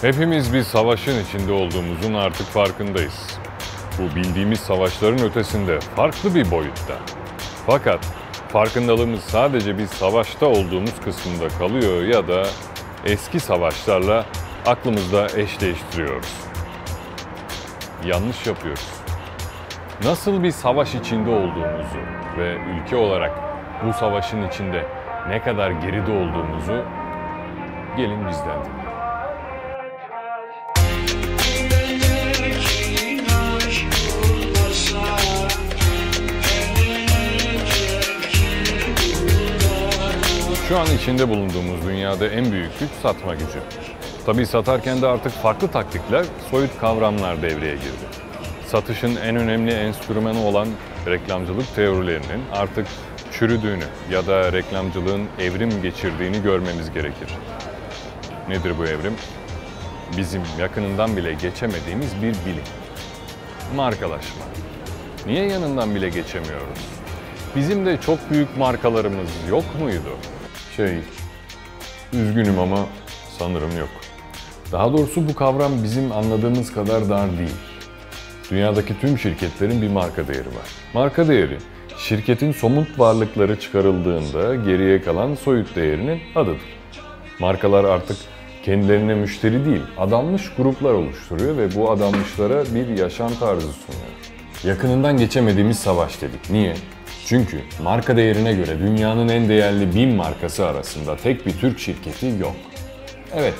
Hepimiz bir savaşın içinde olduğumuzun artık farkındayız. Bu bildiğimiz savaşların ötesinde, farklı bir boyutta. Fakat farkındalığımız sadece bir savaşta olduğumuz kısmında kalıyor ya da eski savaşlarla aklımızda eşleştiriyoruz. Yanlış yapıyoruz. Nasıl bir savaş içinde olduğumuzu ve ülke olarak bu savaşın içinde ne kadar geride olduğumuzu gelin bizden dinleyin. Şu an içinde bulunduğumuz dünyada en büyük güç satma gücü. Tabii satarken de artık farklı taktikler, soyut kavramlar devreye girdi. Satışın en önemli enstrümanı olan reklamcılık teorilerinin artık çürüdüğünü ya da reklamcılığın evrim geçirdiğini görmemiz gerekir. Nedir bu evrim? Bizim yakınından bile geçemediğimiz bir bilim. Markalaşma. Niye yanından bile geçemiyoruz? Bizim de çok büyük markalarımız yok muydu? Üzgünüm ama sanırım yok. Daha doğrusu bu kavram bizim anladığımız kadar dar değil. Dünyadaki tüm şirketlerin bir marka değeri var. Marka değeri, şirketin somut varlıkları çıkarıldığında geriye kalan soyut değerinin adıdır. Markalar artık kendilerine müşteri değil, adanmış gruplar oluşturuyor ve bu adanmışlara bir yaşam tarzı sunuyor. Yakınından geçemediğimiz savaş dedik. Niye? Çünkü marka değerine göre dünyanın en değerli 1000 markası arasında tek bir Türk şirketi yok. Evet,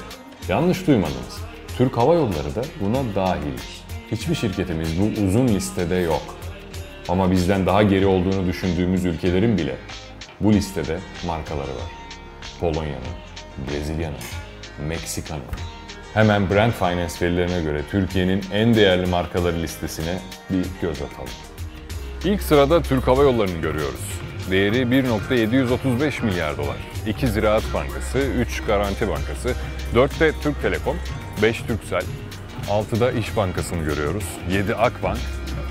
yanlış duymadınız. Türk Hava Yolları da buna dahil. Hiçbir şirketimiz bu uzun listede yok. Ama bizden daha geri olduğunu düşündüğümüz ülkelerin bile bu listede markaları var. Polonya'nın, Brezilya'nın, Meksika'nın. Hemen Brand Finance verilerine göre Türkiye'nin en değerli markaları listesine bir göz atalım. İlk sırada Türk Hava Yolları'nı görüyoruz. Değeri 1,735 milyar dolar. 2 Ziraat Bankası, 3 Garanti Bankası, 4'te Türk Telekom, 5 Turkcell, 6'da İş Bankası'nı görüyoruz, 7 Akbank,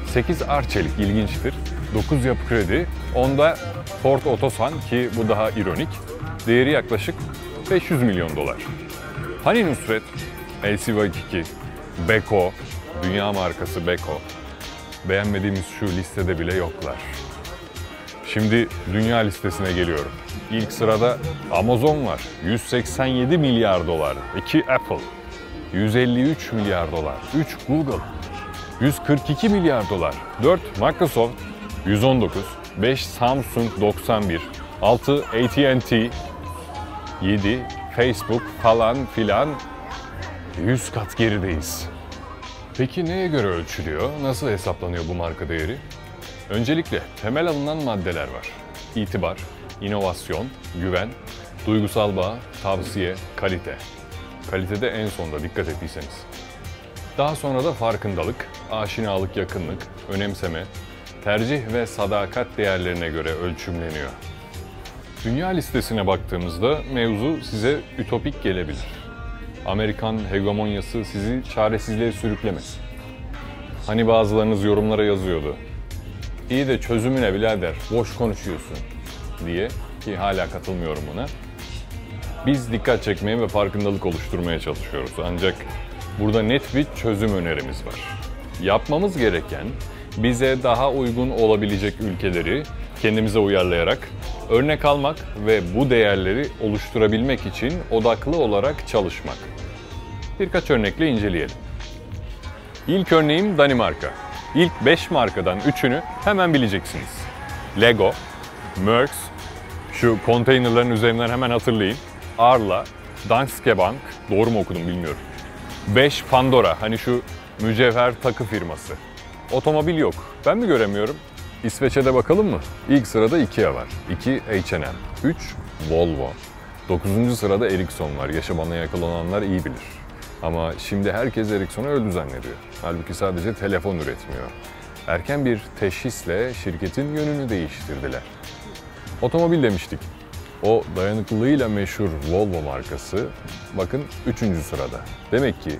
8 Arçelik ilginçtir, 9 Yapı Kredi, 10'da Ford Otosan ki bu daha ironik, değeri yaklaşık 500 milyon dolar. Hani Nusret, LC-Waikiki, Beko, dünya markası Beko, beğenmediğimiz şu listede bile yoklar. Şimdi dünya listesine geliyorum. İlk sırada Amazon var. 187 milyar dolar. 2 Apple. 153 milyar dolar. 3 Google. 142 milyar dolar. 4 Microsoft. 119. 5 Samsung 91. 6 AT&T. 7 Facebook falan filan. 100 kat gerideyiz. Peki neye göre ölçülüyor? Nasıl hesaplanıyor bu marka değeri? Öncelikle temel alınan maddeler var. İtibar, inovasyon, güven, duygusal bağ, tavsiye, kalite. Kalitede en sonda dikkat ettiyseniz. Daha sonra da farkındalık, aşinalık, yakınlık, önemseme, tercih ve sadakat değerlerine göre ölçümleniyor. Dünya listesine baktığımızda mevzu size ütopik gelebilir. Amerikan hegemonyası sizi çaresizliğe sürüklemesin. Hani bazılarınız yorumlara yazıyordu. İyi de çözümü ne birader, boş konuşuyorsun diye, ki hala katılmıyorum buna. Biz dikkat çekmeye ve farkındalık oluşturmaya çalışıyoruz. Ancak burada net bir çözüm önerimiz var. Yapmamız gereken bize daha uygun olabilecek ülkeleri kendimize uyarlayarak örnek almak ve bu değerleri oluşturabilmek için odaklı olarak çalışmak. Birkaç örnekle inceleyelim. İlk örneğim Danimarka. İlk 5 markadan 3'ünü hemen bileceksiniz. Lego, Merx, şu konteynerların üzerinden hemen hatırlayın. Arla, Danske Bank, doğru mu okudum bilmiyorum. 5 Pandora, hani şu mücevher takı firması. Otomobil yok. Ben mi göremiyorum? İsveç'e de bakalım mı? İlk sırada IKEA var. 2 H&M, 3 Volvo. 9. sırada Ericsson var. Yaşı bana yakın olanlar iyi bilir. Ama şimdi herkes Ericsson'u öldü zannediyor. Halbuki sadece telefon üretmiyor. Erken bir teşhisle şirketin yönünü değiştirdiler. Otomobil demiştik. O dayanıklılığıyla meşhur Volvo markası bakın 3. sırada. Demek ki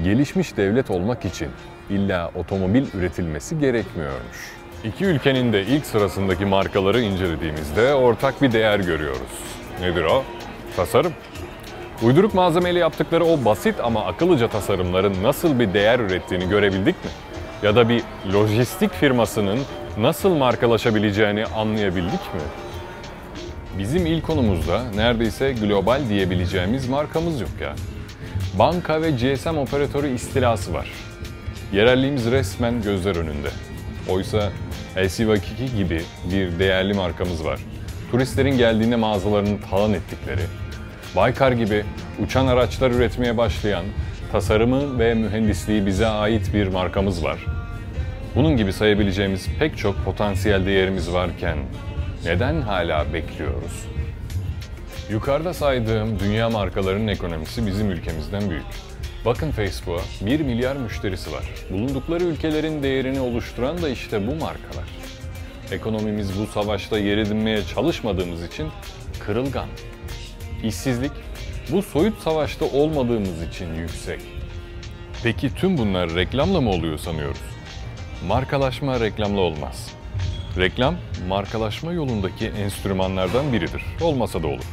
gelişmiş devlet olmak için illa otomobil üretilmesi gerekmiyormuş. İki ülkenin de ilk sırasındaki markaları incelediğimizde ortak bir değer görüyoruz. Nedir o? Tasarım. Uyduruk malzemeyle yaptıkları o basit ama akıllıca tasarımların nasıl bir değer ürettiğini görebildik mi? Ya da bir lojistik firmasının nasıl markalaşabileceğini anlayabildik mi? Bizim ilk konumuzda neredeyse global diyebileceğimiz markamız yok ya. Banka ve GSM operatörü istilası var. Yerelliğimiz resmen gözler önünde. Oysa LC Vakiki gibi bir değerli markamız var. Turistlerin geldiğinde mağazalarını talan ettikleri, Baykar gibi uçan araçlar üretmeye başlayan, tasarımı ve mühendisliği bize ait bir markamız var. Bunun gibi sayabileceğimiz pek çok potansiyel değerimiz varken neden hala bekliyoruz? Yukarıda saydığım dünya markalarının ekonomisi bizim ülkemizden büyük. Bakın Facebook'a 1 milyar müşterisi var. Bulundukları ülkelerin değerini oluşturan da işte bu markalar. Ekonomimiz bu savaşta yer edinmeye çalışmadığımız için kırılgan. İşsizlik bu soyut savaşta olmadığımız için yüksek. Peki tüm bunlar reklamla mı oluyor sanıyoruz? Markalaşma reklamla olmaz. Reklam, markalaşma yolundaki enstrümanlardan biridir. Olmasa da olur.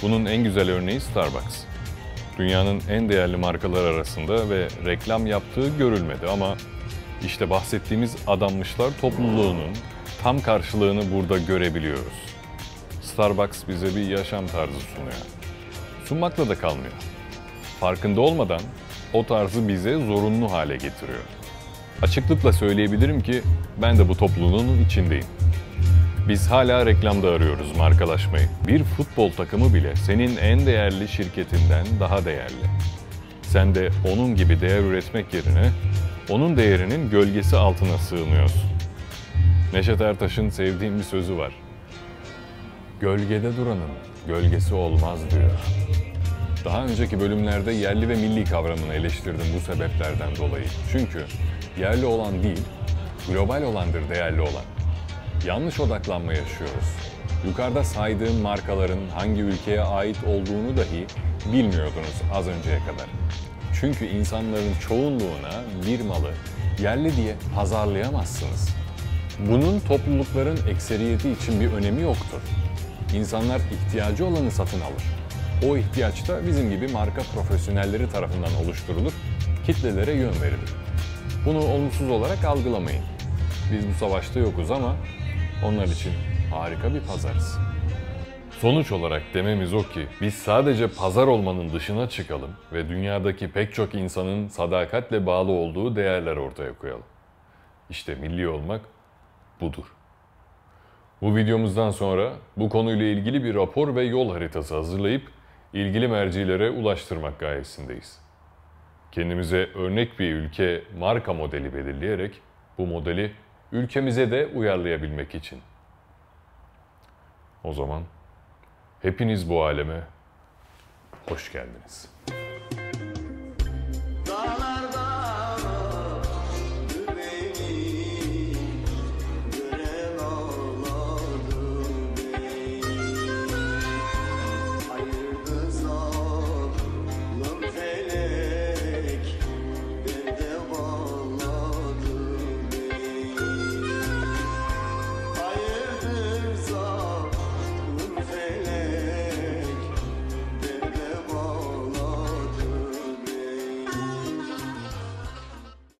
Bunun en güzel örneği Starbucks. Dünyanın en değerli markalar arasında ve reklam yaptığı görülmedi ama işte bahsettiğimiz adanmışlar topluluğunun tam karşılığını burada görebiliyoruz. Starbucks bize bir yaşam tarzı sunuyor. Sunmakla da kalmıyor. Farkında olmadan o tarzı bize zorunlu hale getiriyor. Açıklıkla söyleyebilirim ki ben de bu topluluğun içindeyim. Biz hala reklamda arıyoruz markalaşmayı. Bir futbol takımı bile senin en değerli şirketinden daha değerli. Sen de onun gibi değer üretmek yerine onun değerinin gölgesi altına sığınıyorsun. Neşet Ertaş'ın sevdiğim bir sözü var. Gölgede duranın gölgesi olmaz diyor. Daha önceki bölümlerde yerli ve milli kavramını eleştirdim bu sebeplerden dolayı. Çünkü yerli olan değil, global olandır değerli olan. Yanlış odaklanma yaşıyoruz. Yukarıda saydığım markaların hangi ülkeye ait olduğunu dahi bilmiyordunuz az önceye kadar. Çünkü insanların çoğunluğuna bir malı yerli diye pazarlayamazsınız. Bunun toplulukların ekseriyeti için bir önemi yoktur. İnsanlar ihtiyacı olanı satın alır. O ihtiyaç da bizim gibi marka profesyonelleri tarafından oluşturulur, kitlelere yön verilir. Bunu olumsuz olarak algılamayın. Biz bu savaşta yokuz ama onlar için harika bir pazarız. Sonuç olarak dememiz o ki biz sadece pazar olmanın dışına çıkalım ve dünyadaki pek çok insanın sadakatle bağlı olduğu değerler ortaya koyalım. İşte milli olmak budur. Bu videomuzdan sonra bu konuyla ilgili bir rapor ve yol haritası hazırlayıp ilgili mercilere ulaştırmak gayesindeyiz. Kendimize örnek bir ülke marka modeli belirleyerek bu modeli ülkemize de uyarlayabilmek için. O zaman hepiniz bu aleme hoş geldiniz.